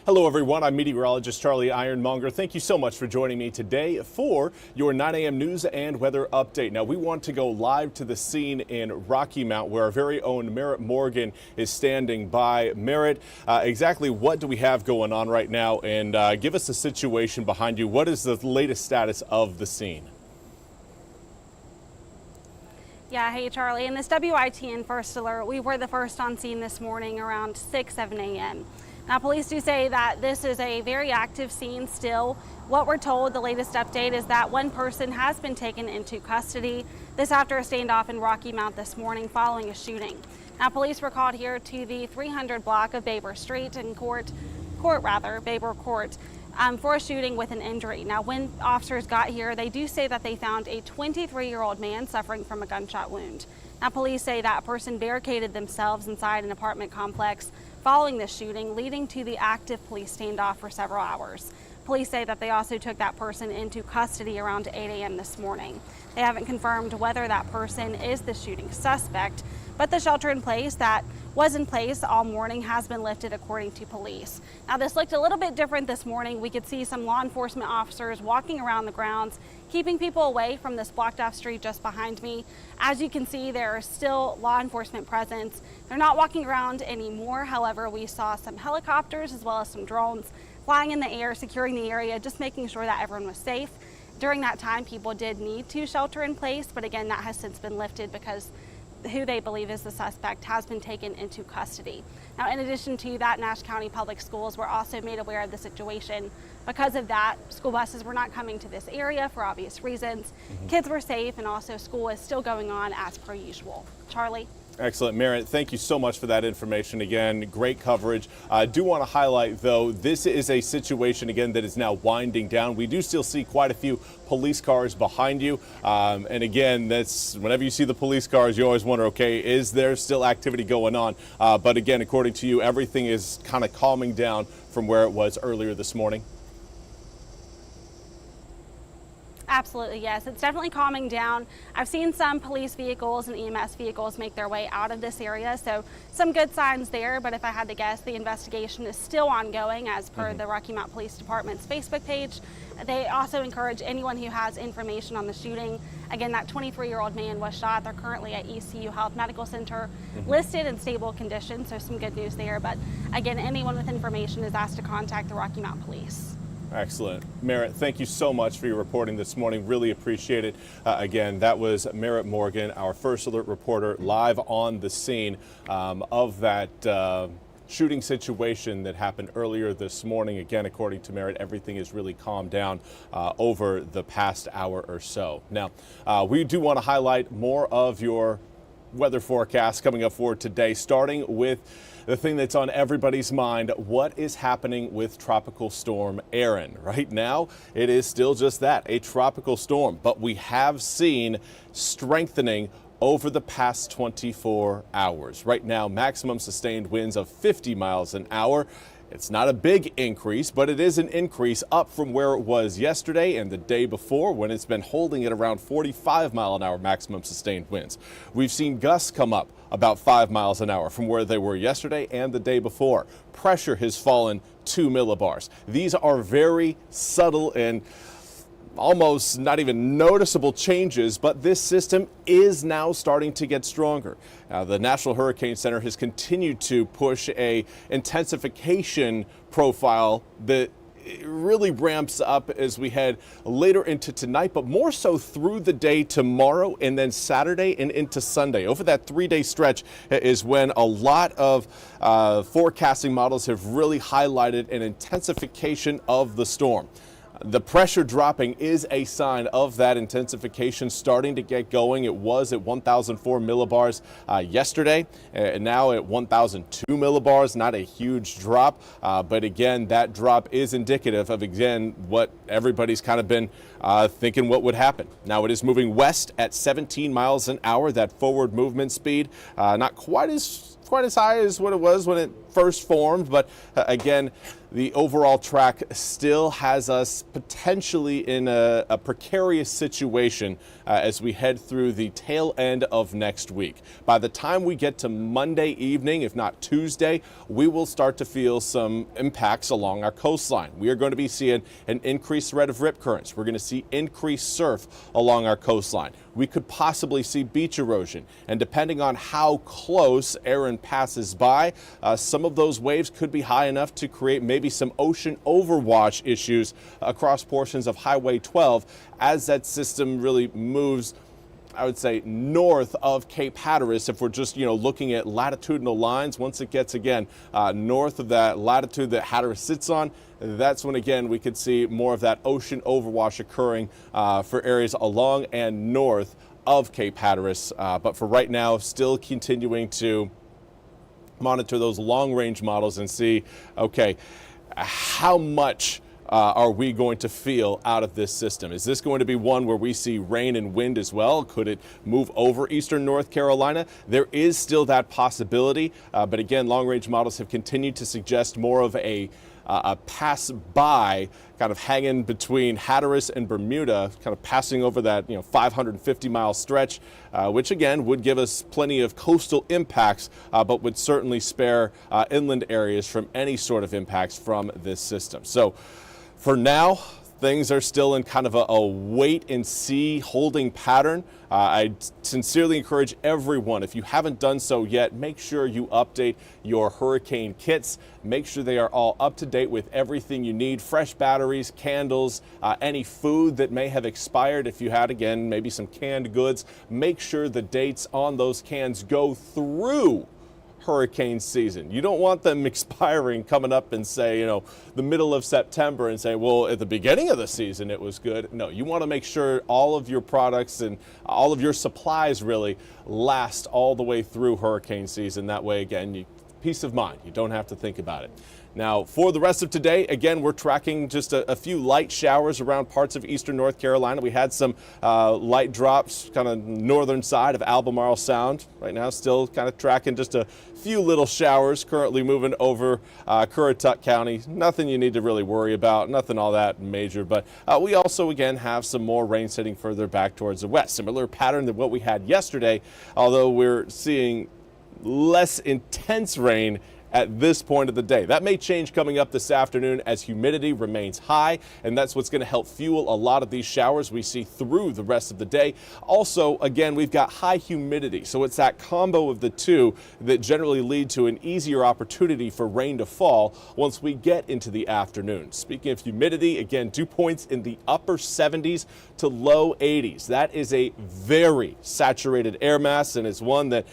Hello everyone, I'm Meteorologist Charlie Ironmonger. Thank you so much for joining me today for your 9 a.m. news and weather update. Now we want to go live to the scene in Rocky Mount where our very own Merritt Morgan is standing by. Merritt, exactly what do we have going on right now, and give us the situation behind you. What is the latest status of the scene? Yeah, hey Charlie, in this WITN first alert, we were the first on scene this morning around 7 a.m. Now, police do say that this is a very active scene still. What we're told, the latest update, is that one person has been taken into custody. This after a standoff in Rocky Mount this morning following a shooting. Now, police were called here to the 300 block of Baber Street and Baber Court, for a shooting with an injury. Now, when officers got here, they do say that they found a 23-year-old man suffering from a gunshot wound. Now, police say that person barricaded themselves inside an apartment complex following this shooting, leading to the active police standoff for several hours. Police say that they also took that person into custody around 8 a.m. this morning. They haven't confirmed whether that person is the shooting suspect, but the shelter in place that was in place all morning has been lifted according to police. Now, this looked a little bit different this morning. We could see some law enforcement officers walking around the grounds, keeping people away from this blocked off street just behind me. As you can see, there are still law enforcement presence. They're not walking around anymore. However, we saw some helicopters as well as some drones flying in the air, securing the area, just making sure that everyone was safe. During that time, people did need to shelter in place, but again, that has since been lifted because who they believe is the suspect has been taken into custody. Now, in addition to that, Nash County Public Schools were also made aware of the situation. Because of that, school buses were not coming to this area for obvious reasons. Kids were safe, and also school is still going on as per usual. Charlie? Excellent, Merritt. Thank you so much for that information. Again, great coverage. I do want to highlight, though, this is a situation, again, that is now winding down. We do still see quite a few police cars behind you. And again, that's whenever you see the police cars, you always wonder, okay, is there still activity going on? But again, according to you, everything is kind of calming down from where it was earlier this morning. Absolutely, yes. It's definitely calming down. I've seen some police vehicles and EMS vehicles make their way out of this area, so some good signs there. But if I had to guess, the investigation is still ongoing as per the Rocky Mount Police Department's Facebook page. They also encourage anyone who has information on the shooting. Again, that 23-year-old man was shot. They're currently at ECU Health Medical Center, listed in stable condition, so some good news there. But again, anyone with information is asked to contact the Rocky Mount Police. Excellent. Merritt, thank you so much for your reporting this morning. Really appreciate it. Again, that was Merritt Morgan, our first alert reporter, live on the scene of that shooting situation that happened earlier this morning. Again, according to Merritt, everything is really calmed down over the past hour or so. Now, we do want to highlight more of your weather forecast coming up for today, starting with the thing that's on everybody's mind: what is happening with Tropical Storm Erin? Right now, it is still just that, a tropical storm, but we have seen strengthening over the past 24 hours. Right now, maximum sustained winds of 50 miles an hour. It's not a big increase, but it is an increase up from where it was yesterday and the day before, when it's been holding at around 45 mile an hour maximum sustained winds. We've seen gusts come up about 5 miles an hour from where they were yesterday and the day before. Pressure has fallen 2 millibars. These are very subtle and almost not even noticeable changes, but this system is now starting to get stronger. The National Hurricane Center has continued to push a intensification profile that really ramps up as we head later into tonight, but more so through the day tomorrow and then Saturday and into Sunday. Over that 3-day stretch is when a lot of forecasting models have really highlighted an intensification of the storm. The pressure dropping is a sign of that intensification starting to get going. It was at 1,004 millibars yesterday, and now at 1,002 millibars. Not a huge drop, but again, that drop is indicative of, again, what everybody's kind of been thinking what would happen. Now it is moving west at 17 miles an hour. That forward movement speed, not quite as high as what it was when it first formed, but again, The overall track still has us potentially in a precarious situation as we head through the tail end of next week. By the time we get to Monday evening, if not Tuesday, we will start to feel some impacts along our coastline. We are going to be seeing an increased threat of rip currents. We're going to see increased surf along our coastline. We could possibly see beach erosion, and depending on how close Aaron passes by, some of those waves could be high enough to create maybe some ocean overwash issues across portions of Highway 12 as that system really moves, I would say, north of Cape Hatteras. If we're just, looking at latitudinal lines, once it gets again north of that latitude that Hatteras sits on, that's when again we could see more of that ocean overwash occurring for areas along and north of Cape Hatteras. But for right now, still continuing to monitor those long-range models and see, okay, how much are we going to feel out of this system? Is this going to be one where we see rain and wind as well? Could it move over eastern North Carolina? There is still that possibility, but again, long-range models have continued to suggest more of a pass-by, kind of hanging between Hatteras and Bermuda, kind of passing over that 550-mile stretch, which again would give us plenty of coastal impacts, but would certainly spare inland areas from any sort of impacts from this system. So for now, things are still in kind of a wait and see holding pattern. I sincerely encourage everyone, if you haven't done so yet, make sure you update your hurricane kits. Make sure they are all up to date with everything you need. Fresh batteries, candles, any food that may have expired. If you had, again, maybe some canned goods, make sure the dates on those cans go through hurricane season. You don't want them expiring coming up and say, the middle of September and say, well, at the beginning of the season it was good. No, you want to make sure all of your products and all of your supplies really last all the way through hurricane season. That way, again, peace of mind. You don't have to think about it. Now, for the rest of today, again, we're tracking just a few light showers around parts of eastern North Carolina. We had some light drops kind of northern side of Albemarle Sound. Right now, still kind of tracking just a few little showers currently moving over Currituck County. Nothing you need to really worry about, nothing all that major. But we also, again, have some more rain sitting further back towards the west. Similar pattern than what we had yesterday, although we're seeing less intense rain at this point of the day. That may change coming up this afternoon as humidity remains high, and that's what's going to help fuel a lot of these showers we see through the rest of the day. Also, again, we've got high humidity, so it's that combo of the two that generally lead to an easier opportunity for rain to fall once we get into the afternoon. Speaking of humidity, again, dew points in the upper 70s to low 80s. That is a very saturated air mass, and it's one that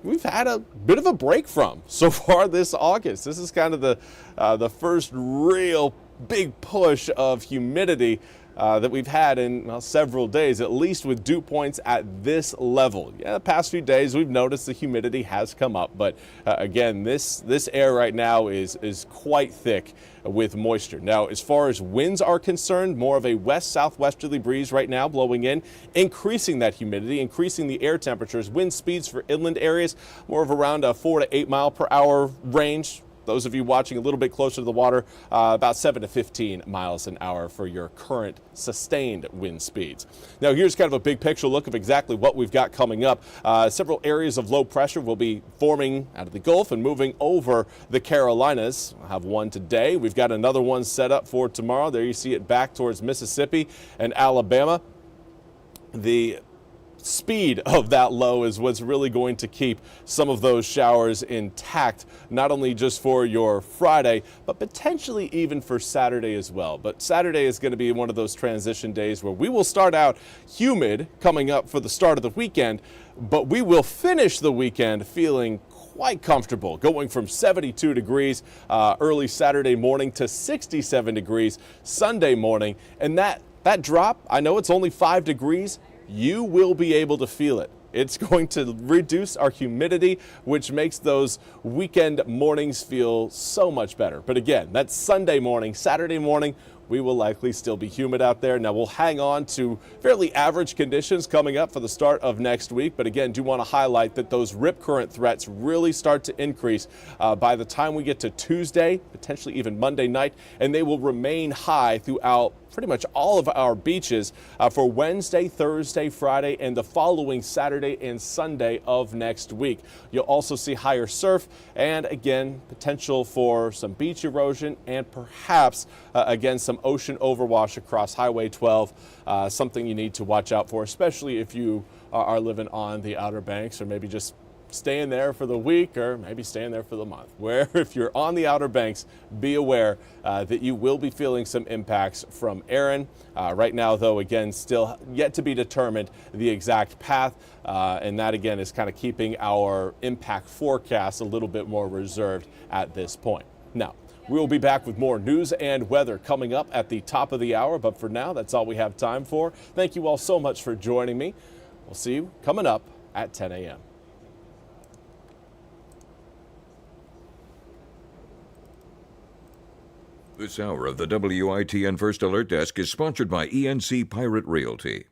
we've had a bit of a break from so far this August. This is kind of the first real big push of humidity that we've had in several days, at least with dew points at this level. Yeah, the past few days we've noticed the humidity has come up, but again, this air right now is quite thick with moisture. Now, as far as winds are concerned, more of a west-southwesterly breeze right now blowing in, increasing that humidity, increasing the air temperatures. Wind speeds for inland areas, more of around a 4 to 8 mile per hour range. Those of you watching a little bit closer to the water, about 7 to 15 miles an hour for your current sustained wind speeds. Now, here's kind of a big picture look of exactly what we've got coming up. Several areas of low pressure will be forming out of the Gulf and moving over the Carolinas. We'll have one today. We've got another one set up for tomorrow. There you see it back towards Mississippi and Alabama. The speed of that low is what's really going to keep some of those showers intact, not only just for your Friday, but potentially even for Saturday as well. But Saturday is going to be one of those transition days where we will start out humid coming up for the start of the weekend, but we will finish the weekend feeling quite comfortable, going from 72 degrees early Saturday morning to 67 degrees Sunday morning. And that drop, I know it's only 5 degrees, you will be able to feel it. It's going to reduce our humidity, which makes those weekend mornings feel so much better. But again, that's Sunday morning. Saturday morning, we will likely still be humid out there. Now, we'll hang on to fairly average conditions coming up for the start of next week. But again, do want to highlight that those rip current threats really start to increase by the time we get to Tuesday, potentially even Monday night, and they will remain high throughout pretty much all of our beaches for Wednesday, Thursday, Friday, and the following Saturday and Sunday of next week. You'll also see higher surf and, again, potential for some beach erosion and perhaps, again, some ocean overwash across Highway 12, something you need to watch out for, especially if you are living on the Outer Banks or maybe just staying there for the week or maybe staying there for the month, where if you're on the Outer Banks, be aware that you will be feeling some impacts from Aaron. Right now, though, again, still yet to be determined the exact path, and that, again, is kind of keeping our impact forecast a little bit more reserved at this point. Now, we will be back with more news and weather coming up at the top of the hour, but for now, that's all we have time for. Thank you all so much for joining me. We'll see you coming up at 10 a.m. This hour of the WITN First Alert Desk is sponsored by ENC Pirate Realty.